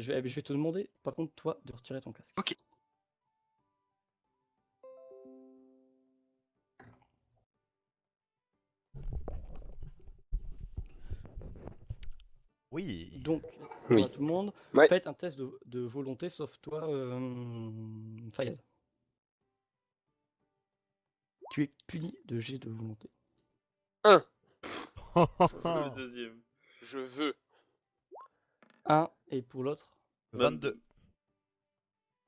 je vais te demander, par contre, toi, de retirer ton casque. Ok. Oui. Donc, Oui. à tout le monde, Ouais. faites un test de volonté, sauf toi, Fayad. Tu es puni de jet de volonté. 1. Le deuxième. Je veux. 1, et pour l'autre, 22.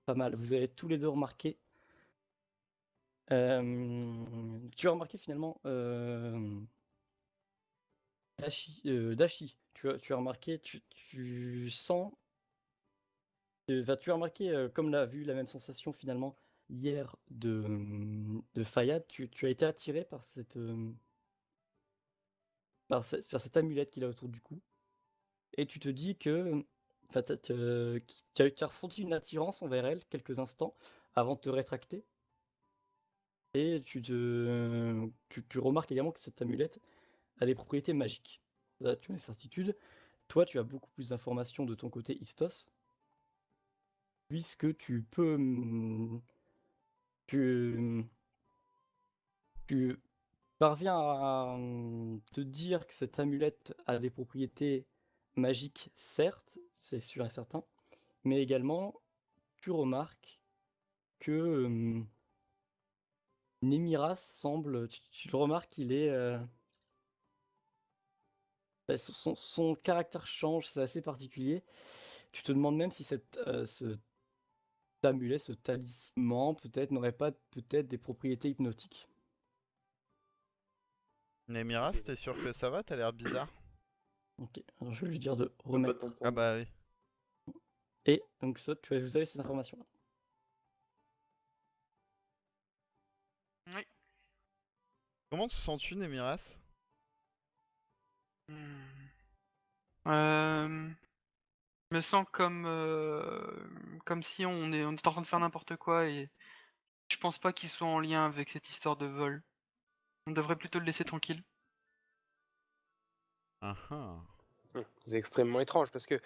pas mal. Vous avez tous les deux remarqué. Tu as remarqué finalement, Dashi, tu as remarqué, tu sens, tu as remarqué, comme l'a vu la même sensation finalement hier de Fayad, tu as été attiré par par cette amulette qu'il a autour du cou, et tu te dis que, enfin, tu as ressenti une attirance envers elle quelques instants avant de te rétracter, et tu remarques également que cette amulette a des propriétés magiques. Là, tu as une certitude. Toi, tu as beaucoup plus d'informations de ton côté Istos, puisque tu, tu parviens à te dire que cette amulette a des propriétés magiques, certes, c'est sûr et certain, mais également, tu remarques que Némiras semble, tu le remarques, il est, son caractère change, c'est assez particulier. Tu te demandes même si ce amulet, ce talisman, peut-être, n'aurait pas peut-être des propriétés hypnotiques. Nemiras, t'es sûr que ça va? T'as l'air bizarre. Ok, alors je vais lui dire de On peut pas remettre. t'entendre. Ah bah oui. Et donc ça, vous avez ces informations. Oui. Comment te sens-tu, Nemiras? Je me sens comme si on était en train de faire n'importe quoi et je pense pas qu'il soit en lien avec cette histoire de vol. On devrait plutôt le laisser tranquille. Ah ah. C'est extrêmement étrange parce que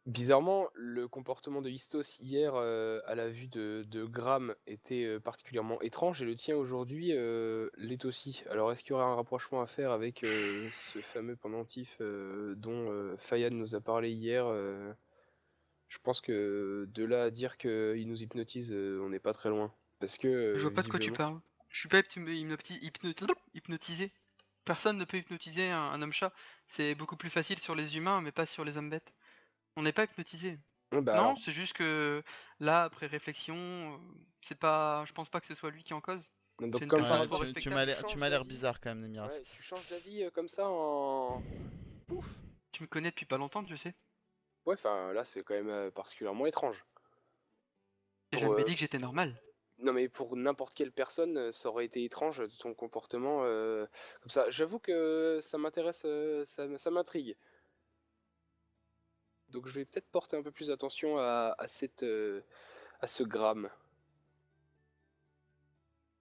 bizarrement, le comportement de Histos hier à la vue de Gram était particulièrement étrange et le tien aujourd'hui l'est aussi. Alors est-ce qu'il y aura un rapprochement à faire avec ce fameux pendentif dont Fayad nous a parlé hier Je pense que de là à dire qu'il nous hypnotise, on n'est pas très loin. Parce que Je vois pas de quoi tu visiblement... parles. Je suis pas hypnotisé. Personne ne peut hypnotiser un homme-chat. C'est beaucoup plus facile sur les humains, mais pas sur les hommes bêtes. On n'est pas hypnotisé. Bah Non, alors, c'est juste que là, après réflexion, c'est pas. Je pense pas que ce soit lui qui en cause. donc C'est une comme par personne Ouais, fort hasard, tu respectable. m'as l'air, changes tu m'as l'air d'avis. bizarre quand même, Nemiras. Ouais, tu changes d'avis comme ça en... Pouf. Tu me connais depuis pas longtemps, tu sais. Ouais, enfin là c'est quand même particulièrement étrange. J'ai Pour, jamais dit que j'étais normal. Non mais pour n'importe quelle personne, ça aurait été étrange ton comportement comme ça. J'avoue que ça m'intéresse, ça m'intrigue. Donc je vais peut-être porter un peu plus attention à ce gramme.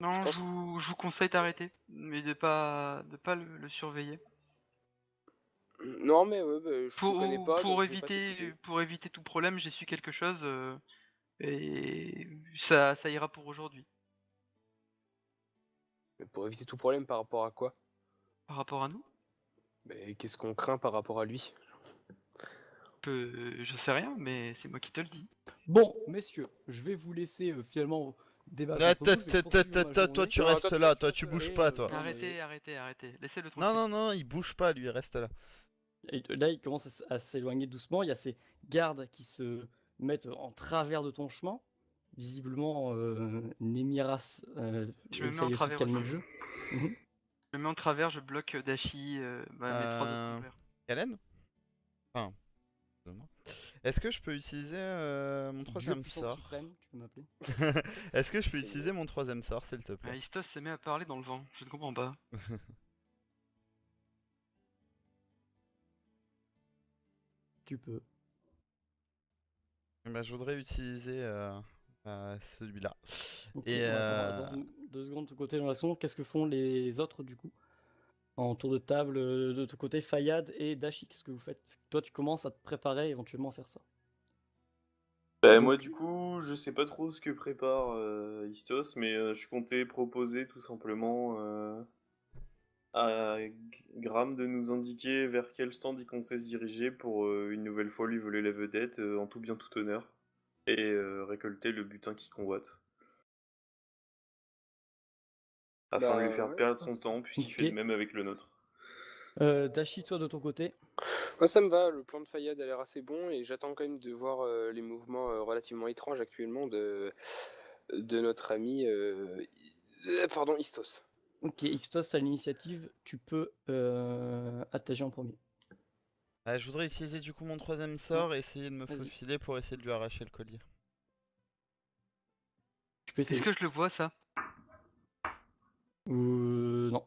Non, pense- je vous conseille d'arrêter, mais de pas le surveiller. Non mais ouais, bah, je te connais pas donc Pour je vais pas t'écouter. éviter tout problème, j'ai su quelque chose et ça ira pour aujourd'hui. Mais pour éviter tout problème par rapport à quoi? Par rapport à nous, Mais qu'est-ce qu'on craint par rapport à lui? je sais rien, mais c'est moi qui te le dis. Bon, messieurs, je vais vous laisser finalement débattre Ah, entre vous. Je vais poursuivre ma toi, journée. tu Non, restes attends, là, attends, toi, tu attends, bouges Et pas, toi. non, mais Arrêtez, laissez-le Non, tranquille. non, non, il bouge pas, lui, reste là. et là, il commence à s'éloigner doucement. Il y a ces gardes qui se mettent en travers de ton chemin. Visiblement, Némiras Je me mets en essaye aussi de travers calmer aussi. le jeu. Mhm. Je me mets en travers, je bloque Dashi, mes 3 autres compères. Kalen? Enfin, excuse-moi. Est-ce que je peux utiliser mon Dieu troisième puissance sort? suprême, tu peux m'appeler. Est-ce que je peux C'est utiliser mon troisième sort, s'il te plaît? Istos se met à parler dans le vent, je ne comprends pas. Tu peux. Bah, je voudrais utiliser celui-là. Ok, Et bon, attends 2 secondes de côté dans l'action. Qu'est-ce que font les autres du coup? En tour de table, de ton côté, Fayad et Dashi, qu'est-ce que vous faites? Toi, tu commences à te préparer éventuellement à faire ça. Moi, Donc, du coup, je sais pas trop ce que prépare Istos, mais je comptais proposer tout simplement à Graham de nous indiquer vers quel stand il comptait se diriger pour une nouvelle fois lui voler la vedette en tout bien tout honneur et récolter le butin qu'il convoite. Afin de lui faire Ouais, perdre son temps, puisqu'il fait de ok. même avec le nôtre. Dashi, toi, de ton côté, moi ça me va, le plan de Fayad a l'air assez bon et j'attends quand même de voir les mouvements relativement étranges actuellement de notre ami pardon, Istos. ok, Xtos à l'initiative, tu peux attaquer en premier. Je voudrais utiliser du coup mon troisième sort et essayer de me Vas-y, faufiler pour essayer de lui arracher le collier. tu peux Est-ce essayer. que je le vois ça? Non,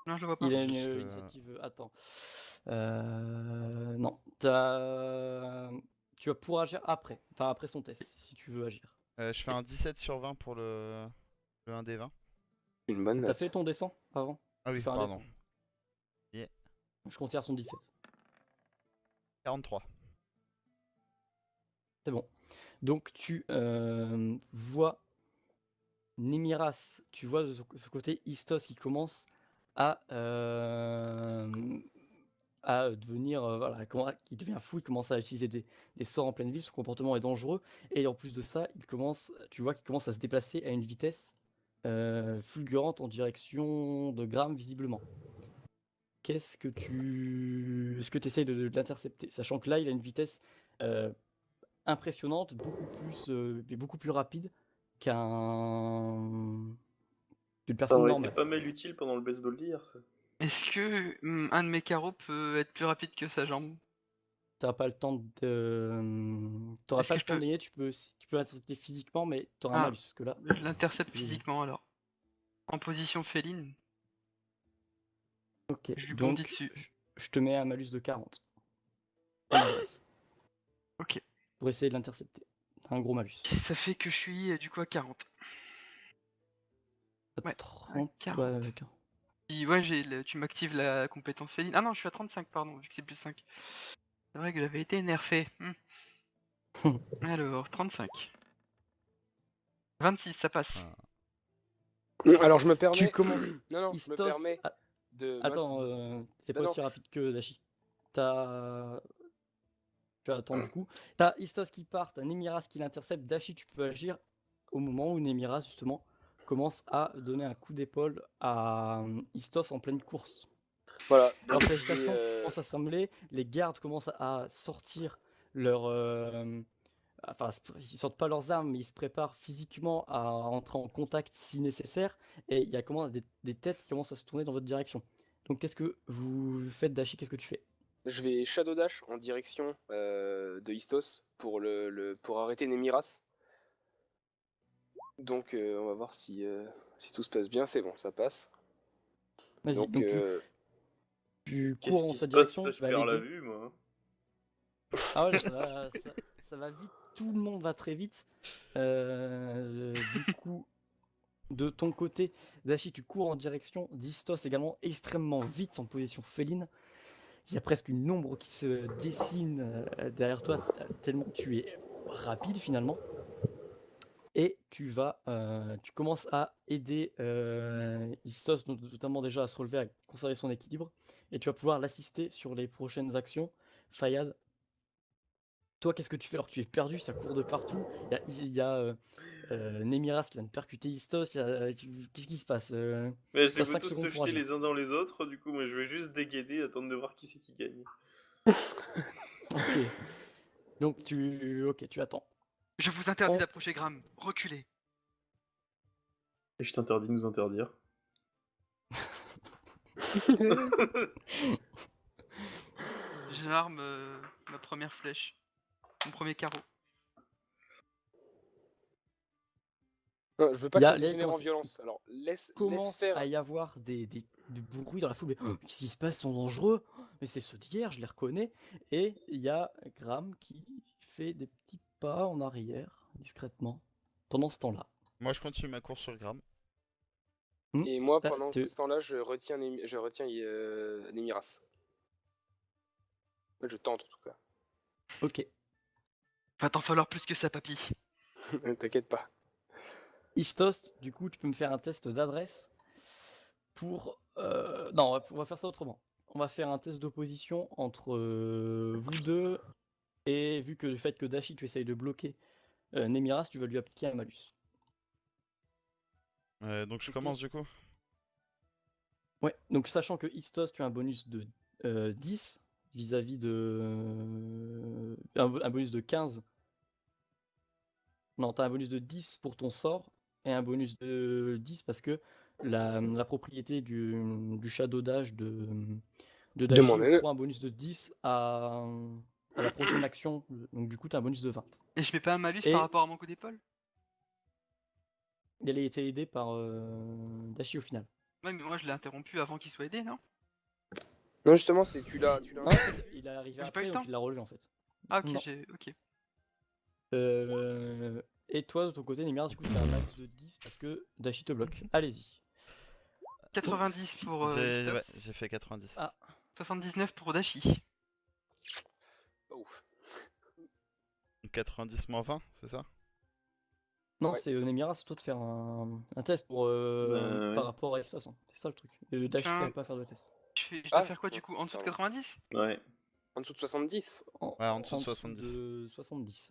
Non, je le vois pas. il a une Plus, initiative. Attends. Non, tu vas pouvoir agir après. Enfin, après son test, si tu veux agir. je fais un 17 sur 20 pour le 1d20. Une bonne T'as fait note. ton descend avant? Ah Tu oui, fais un pardon. descend. Yeah. Je considère son 17. 43. C'est bon. Donc tu vois Nemiras, tu vois de ce côté Istos qui commence à, devenir, voilà, qui devient fou, il commence à utiliser des sorts en pleine ville, son comportement est dangereux, et en plus de ça, tu vois qu'il commence à se déplacer à une vitesse fulgurante en direction de Graham, visiblement. Est-ce que tu essayes de l'intercepter, sachant que là, il a une vitesse euh, impressionnante, beaucoup plus rapide qu'une Ça personne aurait été normale. pas mal utile pendant le baseball d'hier, ça. Est-ce que un de mes carreaux peut être plus rapide que sa jambe? T'auras pas le temps t'auras Est-ce pas que le je temps de peux... gagner, tu peux l'intercepter physiquement, mais t'auras un Ah, malus, parce que là, je l'intercepte tu- physiquement alors. En position féline, ok, je lui bondis donc dessus. je te mets un malus de 40 en adresse, Ok. pour essayer de l'intercepter. T'as un gros malus. Ça fait que je suis du coup à 40. À Ouais, à 30, 40. ouais, avec un. Ouais, tu m'actives la compétence féline. Ah non, je suis à 35, pardon, vu que c'est plus 5. C'est vrai que j'avais été nerfé. Alors, 35. 26, ça passe. Ah. Alors je me Tu permets. commences. Non, non, je me Istos. permets de. Attends, c'est Non, pas non. aussi rapide que Dashi. T'as. Tu attends du coup. T'as Istos qui part, t'as Nemiras qui l'intercepte. Dashi, tu peux agir au moment où Nemiras, justement, commence à donner un coup d'épaule à Istos en pleine course. Voilà, Alors donc que je vais. l'agitation commence à s'assembler, les gardes commencent à sortir leur. Enfin, ils sortent pas leurs armes, mais ils se préparent physiquement à entrer en contact si nécessaire. Et il y a des têtes qui commencent à se tourner dans votre direction. Donc, qu'est-ce que vous faites, Dashi? Qu'est-ce que tu fais? Je vais Shadow Dash en direction de Istos pour arrêter Nemiras. Donc on va voir si tout se passe bien. C'est bon, ça passe. Vas-y, Donc donc tu Qu'est-ce cours en qui sa se passe direction, là? tu Je vas perds la l'aider. vue, moi. Ah ouais, ça va vite, tout le monde va très vite. Du coup, de ton côté, Dashi, tu cours en direction d'Istos également extrêmement vite en position féline. Il y a presque une ombre qui se dessine derrière toi, tellement tu es rapide finalement. Et tu commences à aider Istos, notamment déjà à se relever, à conserver son équilibre. Et tu vas pouvoir l'assister sur les prochaines actions. Fayad, toi, qu'est-ce que tu fais alors que tu es perdu? Ça court de partout. Il y a Nemiras qui vient de percuter Istos. Qu'est-ce qui se passe? Mais je Tu les as vois 5 tous secondes se pour jeter agir. les uns dans les autres, du coup, moi je vais juste dégainer, attendre de voir qui c'est qui gagne. Ok. Donc ok, tu attends. Je vous interdis On- d'approcher Graham. Reculez. Et je t'interdis de nous interdire. J'arme ma première flèche. Mon premier carreau. Non, je veux pas Il y que a, ça là, dégénère en violence. Alors laisse commence faire. à y avoir du bruit dans la foule. Mais, oh, qu'est-ce qui se passe? Ils sont dangereux. Mais c'est ceux d'hier, je les reconnais. Et il y a Graham qui fait des petits pas en arrière, discrètement, pendant ce temps-là. Moi, je continue ma course sur Gram. Et moi, Là, pendant tout ce temps-là, je retiens Nemiras. Je tente en tout cas. Ok. Va t'en falloir plus que ça, papy. T'inquiète pas. Istos, du coup, tu peux me faire un test d'adresse pour... Non, on va faire ça autrement. On va faire un test d'opposition entre vous deux, et vu que le fait que Dashi, tu essayes de bloquer Nemiras, tu vas lui appliquer un malus. Donc je Ok. commence du coup. Ouais, donc sachant que Istos, tu as un bonus de 10 vis-à-vis de... un bonus de 15. Non, tu as un bonus de 10 pour ton sort, et un bonus de 10 parce que la propriété du Shadow Dash de Dashi Demandez-le. octroie un bonus de 10 à la prochaine action, donc du coup tu as un bonus de 20. Et je mets pas un malus Et- par rapport à mon coup d'épaule? Elle a été aidée par Dashi au final. Ouais, mais moi je l'ai interrompu avant qu'il soit aidé, non? Non, justement, c'est tu l'as. Non, en fait, il est arrivé J'ai pas eu après, le donc temps. il l'a relevé en fait. Ah, ok, Non. ok. Et toi, de ton côté, Nemir, du coup, tu as un malus de 10 parce que Dashi te bloque. Allez-y. 90 pour J'ai Istos, j'ai fait 90. Ah. 79 pour Dashi. Pas ouf. 90 moins 20, c'est ça? Non, Ouais. c'est Nemira, c'est toi de faire un test pour, Bah, par ouais. rapport à Essos. C'est ça le truc. Dashi Fais un- savait pas faire de test. Je dois Ah, faire quoi du coup? En dessous de pardon. 90? Ouais. En dessous de 70? Ouais, en dessous de dessous 70. de 70.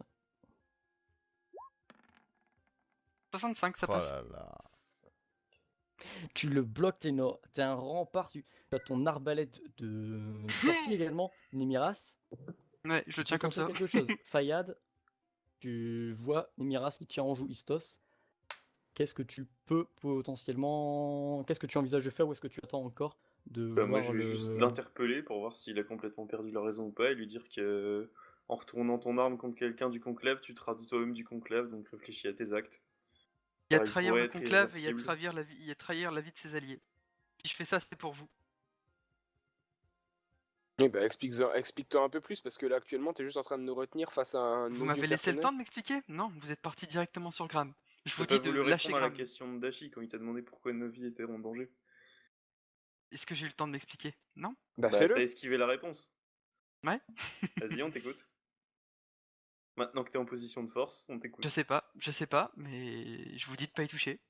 65, ça Oh passe. là là. Tu le bloques, t'es un rempart. Tu as ton arbalète de sortie également, Nemiras. Ouais, je le Tu tiens peux comme tenter ça. quelque chose. Fayad, tu vois Nemiras qui tient en joue Istos. Qu'est-ce que tu peux potentiellement... Qu'est-ce que tu envisages de faire ou est-ce que tu attends encore de Bah, moi, voir je vais juste l'interpeller pour voir s'il a complètement perdu la raison ou pas et lui dire que en retournant ton arme contre quelqu'un du conclave, tu te radis toi-même du conclave, donc réfléchis à tes actes. Il y a Car il trahir pourrait le être conclave et irréversible. il y a trahir la vie de ses alliés. Si je fais ça, c'est pour vous. Eh ben, explique-toi un peu plus, parce que là, actuellement, t'es juste en train de nous retenir face à un Vous odieux m'avez laissé le personnage. temps de m'expliquer? Non, vous êtes parti directement sur Gram. Je T'as vous pas dis de voulu lâcher répondre à la Gram. question de Dashi quand il t'a demandé pourquoi Novi était en danger. Est-ce que j'ai eu le temps de m'expliquer? Non? Bah, Bah, fais-le. t'as esquivé la réponse. Ouais? Vas-y, on t'écoute. Maintenant que t'es en position de force, on Je t'écoute. sais pas, mais je vous dis de pas y toucher.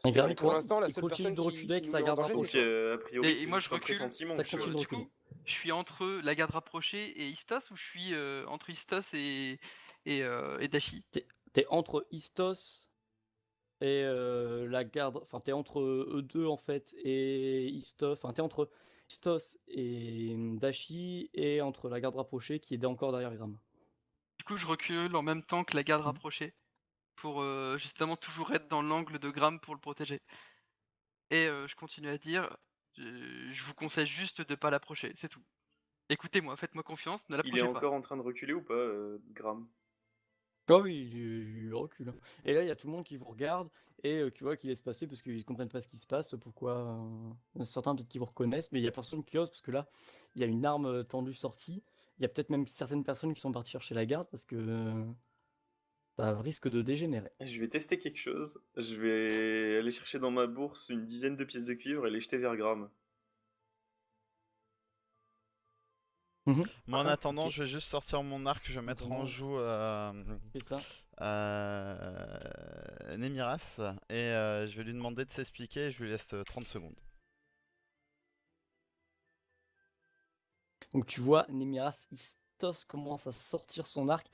Parce Grave, que pour l'instant, la il seule continue personne de reculer avec qui nous sa met en garde danger, Donc, c'est rapprochée. toi. a priori, Et c'est moi, juste je un recule. pressentiment. Ça que tu continue de as. Du coup, reculer. je suis entre la garde rapprochée et Istos ou je suis entre Istos et Dashi? T'es entre Istos et la garde... Enfin, t'es entre eux deux, en fait, et Istos... Enfin, t'es entre Istos et Dashi, et entre la garde rapprochée qui est encore derrière Gram. Du coup, je recule en même temps que la garde Mhm. rapprochée pour justement toujours être dans l'angle de Gram pour le protéger. Et je continue à dire, je vous conseille juste de pas l'approcher, c'est tout. Écoutez-moi, faites-moi confiance, ne Il est l'approchez pas. encore en train de reculer ou pas, Gram? Ah oui, il recule, hein. Et là, il y a tout le monde qui vous regarde et qui voit qu'il laisse passer parce qu'ils comprennent pas ce qui se passe, pourquoi... certains peut-être qui vous reconnaissent, mais il y a personne qui ose parce que là, il y a une arme tendue sortie. Il y a peut-être même certaines personnes qui sont parties chercher la garde parce que ça risque de dégénérer. Je vais tester quelque chose. Je vais aller chercher dans ma bourse une dizaine de pièces de cuivre et les jeter vers Gram. Moi en Ah, attendant, ok. je vais juste sortir mon arc, je vais mettre en Attends, joue fais ça. Nemiras et je vais lui demander de s'expliquer et je lui laisse 30 secondes. Donc tu vois, Nemiras, Istos commence à sortir son arc.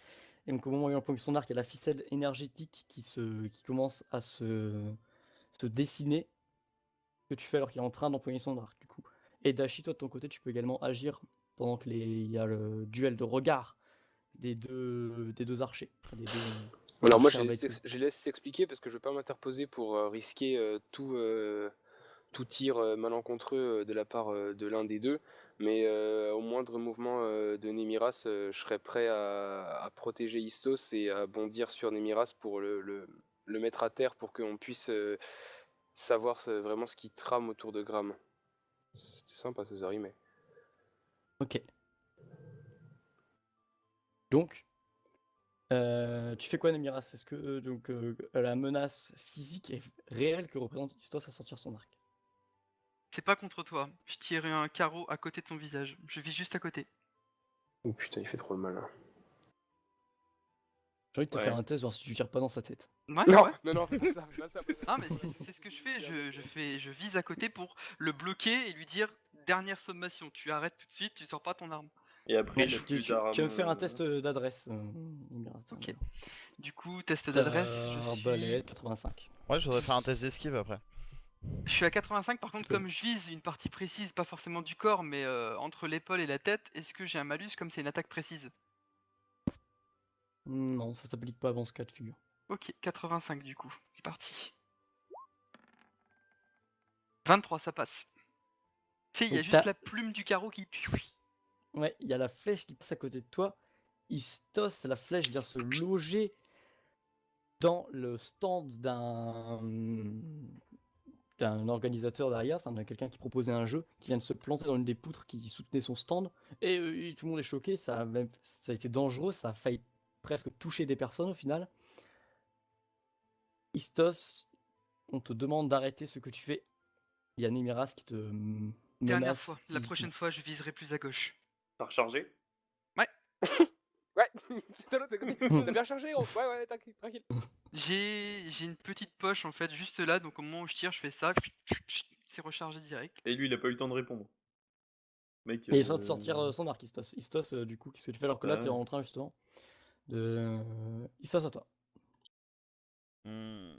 Et donc au moment où il empoigne son arc, il y a la ficelle énergétique qui commence à se dessiner. Que tu fais alors qu'il est en train d'empoigner son arc, du coup. Et Dashi, toi de ton côté, tu peux également agir pendant que il y a le duel de regard des deux archers. Enfin, des deux Alors moi, archers abattus. je laisse s'expliquer parce que je veux pas m'interposer pour risquer tout tir malencontreux de la part de l'un des deux. Mais au moindre mouvement de Nemiras, je serais prêt à protéger Istos et à bondir sur Nemiras pour le mettre à terre pour qu'on puisse savoir vraiment ce qui trame autour de Gram. C'était sympa, ça rimait. Ok. Donc, Tu fais quoi, Nemiras? Est-ce que donc la menace physique est réelle que représente Istos à sortir son arc? C'est pas contre toi. Je tire un carreau à côté de ton visage. Je vis juste à côté. Oh putain, il fait trop le malin. J'ai envie de te Ouais. faire un test, voir si tu tires pas dans sa tête. Ouais, Non, ouais. non, fais pas ça, fais pas ça. Ah, mais c'est ce que je fais. Je vise à côté pour le bloquer et lui dire dernière sommation. Tu arrêtes tout de suite, tu sors pas ton arme. Et après, il Mais a plus d'armes. tu veux faire un test d'adresse, Nemiras, tiens, Ok. voilà. Du coup, test T'as d'adresse. Je suis... arbalète, 85. Ouais, je voudrais faire un test d'esquive après. je suis à 85. Par contre, peux. comme je vise une partie précise, pas forcément du corps, mais entre l'épaule et la tête, est-ce que j'ai un malus comme c'est une attaque précise? Non, ça s'applique pas avant ce cas de figure. Ok, 85 du coup. C'est parti. 23, ça passe. Tu sais, il y a Donc juste t'as- la plume du carreau qui... Ouais, il y a la flèche qui passe à côté de toi. Istos, la flèche vient se loger dans le stand d'un organisateur derrière, enfin de quelqu'un qui proposait un jeu, qui vient de se planter dans une des poutres qui soutenait son stand. Et tout le monde est choqué, ça a été dangereux, ça a failli presque toucher des personnes au final. Istos, on te demande d'arrêter ce que tu fais. Il y a Nemiras qui te Dernière menace fois. La physiquement. prochaine fois, je viserai plus à gauche. T'as rechargé? Ouais, c'est l'autre, t'as bien chargé, gros. Ouais, tranquille. J'ai une petite poche en fait juste là, donc au moment où je tire, je fais ça. C'est rechargé direct. Et lui, il a pas eu le temps de répondre. Mec. Et il est en train de sortir son arc, Istos. Istos, du coup, qu'est-ce que tu fais alors que là, Ouais. t'es en train justement de. Istos, à toi. Hmm.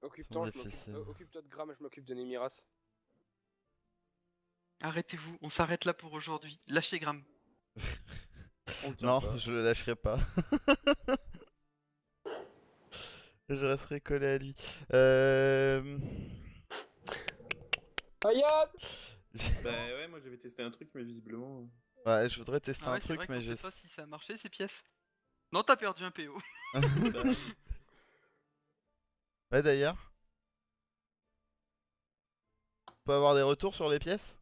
Occupe-toi difficile. occupe-toi de Gram, je m'occupe de Nemiras. Arrêtez-vous, on s'arrête là pour aujourd'hui. Lâchez Gram. On le tient Non, pas. je le lâcherai pas. Je resterai collé à lui. Fayad! Bah ouais, moi j'avais testé un truc, mais visiblement. Ouais, je voudrais tester Ah un ouais, c'est truc, vrai mais qu'on je sait pas si ça a marché ces pièces. Non, t'as perdu un PO. Bah, Ouais, d'ailleurs. On peut avoir des retours sur les pièces?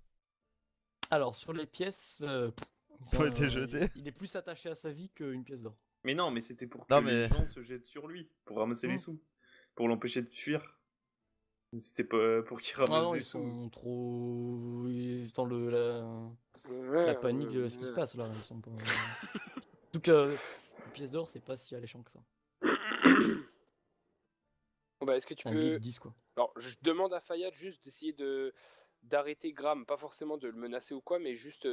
Alors, sur les pièces, Ont été jetées. il est plus attaché à sa vie qu'une pièce d'or. Mais non, mais c'était pour que Non, les mais- gens se jettent sur lui, pour ramasser les sous. Pour l'empêcher de fuir. C'était pas pour qu'il ramasse Ah non, des ils sous. sont trop. Ils sont dans la panique de ce qui se passe là. Ils sont pas. Surtout que une pièce d'or, c'est pas si alléchant que ça. Bon bah, est-ce que tu Un billet de peux... 10 quoi. Alors, je demande à Fayad juste d'essayer d'arrêter Gram, pas forcément de le menacer ou quoi, mais juste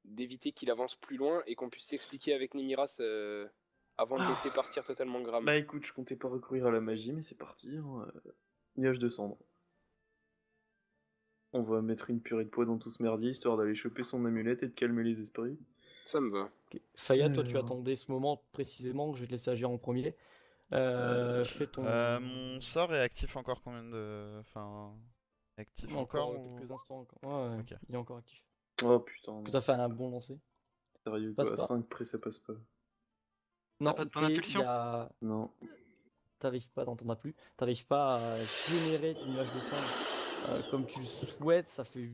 d'éviter qu'il avance plus loin et qu'on puisse s'expliquer avec Nemiras avant de laisser partir totalement Gram. Bah écoute, je comptais pas recourir à la magie, mais c'est parti. Hein. Nuage de cendres. On va mettre une purée de poids dans tout ce merdier, histoire d'aller choper son amulette et de calmer les esprits. Ça me va. Ok. Fayad, toi, tu Alors. attendais ce moment précisément, je vais te laisser agir en premier. Fais ton. Mon sort est actif encore combien de... Enfin... Actif Encore encore ou- quelques instants. Ouais, Ok. il est encore actif. Oh putain, Tout non. à fait un bon lancer. Sérieux Passe quoi, à pas. 5 près ça passe pas. Non, pas de point d'impulsion Non. t'arrives pas, t'entendras plus. T'arrives pas à générer de nuages de cendres comme tu le souhaites. Ça fait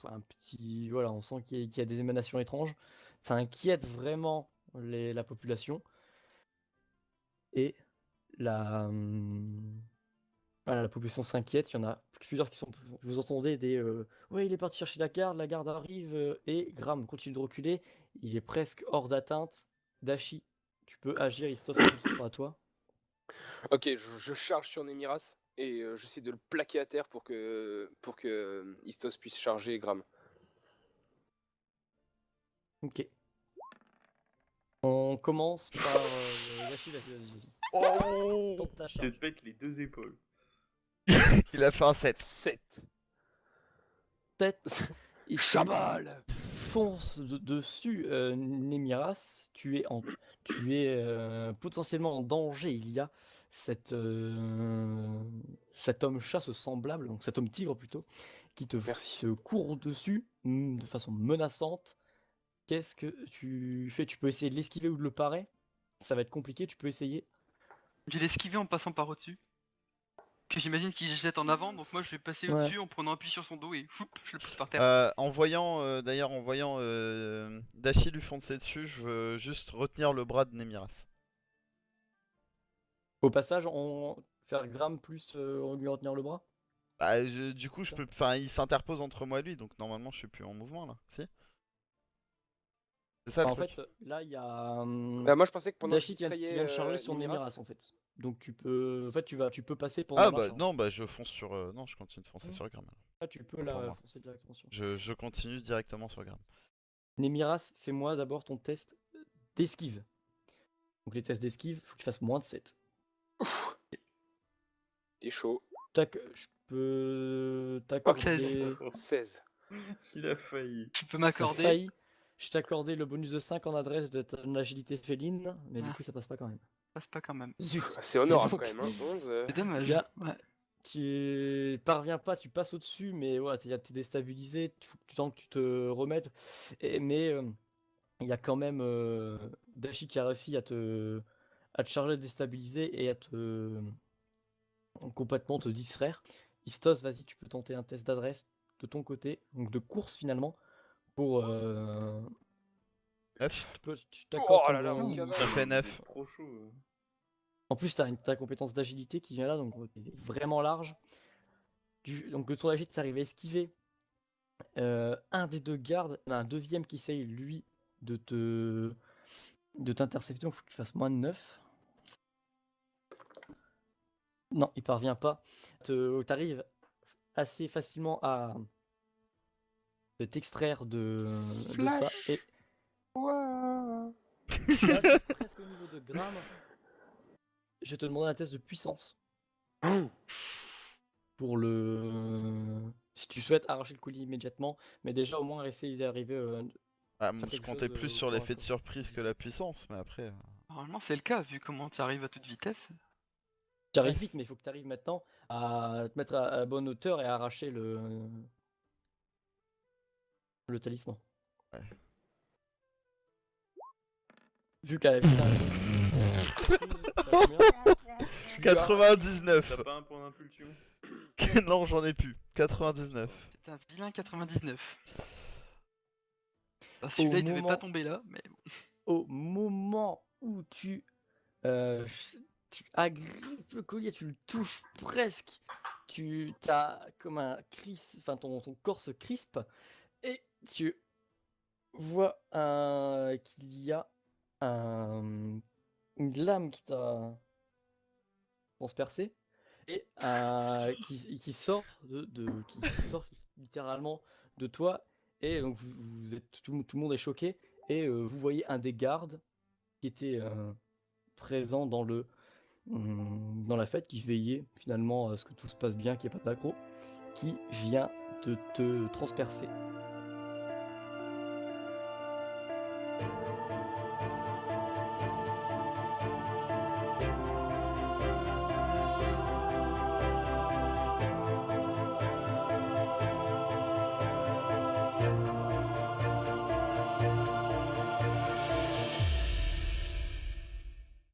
un petit. Voilà, on sent qu'il y a des émanations étranges. Ça inquiète vraiment la population. Et voilà, la population s'inquiète. Il y en a plusieurs qui sont. Vous entendez des. Ouais, il est parti chercher la garde arrive. Et Gram continue de reculer. Il est presque hors d'atteinte. Dashi, tu peux agir, Istos, ce sera à toi. Ok, je charge sur Nemiras et j'essaie de le plaquer à terre pour que Istos puisse charger Gram. Ok. On commence par. Dashi, vas-y. Oh Tente ta Je te charge. pète les deux épaules. Il a fait un 7. 7. Tête. Et tu Chamal. fonces dessus, Nemiras. Tu es potentiellement en danger. Il y a cet homme chat, ce semblable, donc cet homme tigre plutôt, qui Merci. te court dessus de façon menaçante. Qu'est-ce que tu fais? Tu peux essayer de l'esquiver ou de le parer. Ça va être compliqué, tu peux essayer. J'ai l'esquivé en passant par au-dessus. Que j'imagine qu'il jette en avant, donc moi je vais passer Ouais. au-dessus en prenant appui sur son dos et foup, je le pousse par terre. En voyant, d'ailleurs, en voyant Dashi lui foncer dessus, je veux juste retenir le bras de Nemiras. Au passage, on faire Gram plus on lui retenir le bras. Bah, du coup, je peux. Enfin, il s'interpose entre moi et lui, donc normalement, je suis plus en mouvement là. Si? C'est ça le En truc. fait, là, il y a Bah, moi je pensais que pendant Dashi qu'il qui vient de charger sur Nemiras, Nemiras en fait. Donc tu peux, en fait, tu peux passer pendant Ah la bah charge. non, bah je fonce sur. Non, je continue de foncer sur Gram. Alors. Ah, tu peux Pour la moi. foncer directement sur. Je continue directement sur Gram. Nemiras, fais-moi d'abord ton test d'esquive. Donc les tests d'esquive, faut que tu fasses moins de 7. t'es chaud. Tac, je peux t'accorder. 16. Il a failli. Tu peux T'as m'accorder. failli. Je t'ai accordé le bonus de 5 en adresse de ton agilité féline, mais du Ah. coup ça passe pas quand même. Passe pas quand même. Zut. C'est honorable donc- quand même, hein. 11. C'est dommage. Gars. Ouais. Tu parviens pas, tu passes au-dessus, mais ouais, t'es déstabilisé, faut que tu sens que tu te remettes. Mais il y a quand même Dashi qui a réussi à te charger, déstabiliser et à te complètement te distraire. Istos, vas-y, tu peux tenter un test d'adresse de ton côté, donc de course finalement, pour. Neuf. Je t'accorde Oh ton là là, bon- mon cavale. Ça fait Vous 9. êtes trop chaud. En plus, tu as ta compétence d'agilité qui vient là, donc t'es vraiment large. Donc de ton agilité, tu arrives à esquiver un des deux gardes, il y en a un deuxième qui essaye, lui, de t'intercepter, donc il faut que tu fasses moins de 9. Non, il parvient pas. T'arrives assez facilement à t'extraire de ça, et Ouah. tu arrives presque au niveau de Gram. Je vais te demander un test de puissance. Pour le. Si tu souhaites arracher le colis immédiatement, mais déjà au moins essayer d'arriver. Ah, faire je quelque comptais chose, plus au sur corps à l'effet de corps. surprise que la puissance, mais après. Normalement c'est le cas vu comment tu arrives à toute vitesse. Tu arrives vite, mais il faut que tu arrives maintenant à te mettre à la bonne hauteur et à arracher le talisman. Ouais. Vu qu'à t'as combien 99. T'as pas un point d'impulsion? Non, j'en ai plus. 99. C'est un vilain 99. Bah, celui-là il devait moment- pas tomber là, mais bon. Au moment où tu agrippes le collier, tu le touches presque, tu as comme un enfin ton corps se crispe et tu vois qu'il y a une lame qui t'a transpercé et qui sort qui sort littéralement de toi, et donc vous êtes tout le monde est choqué, et vous voyez un des gardes qui était présent dans la fête, qui veillait finalement à ce que tout se passe bien, qu'il n'y ait pas d'aggro, qui vient de te transpercer.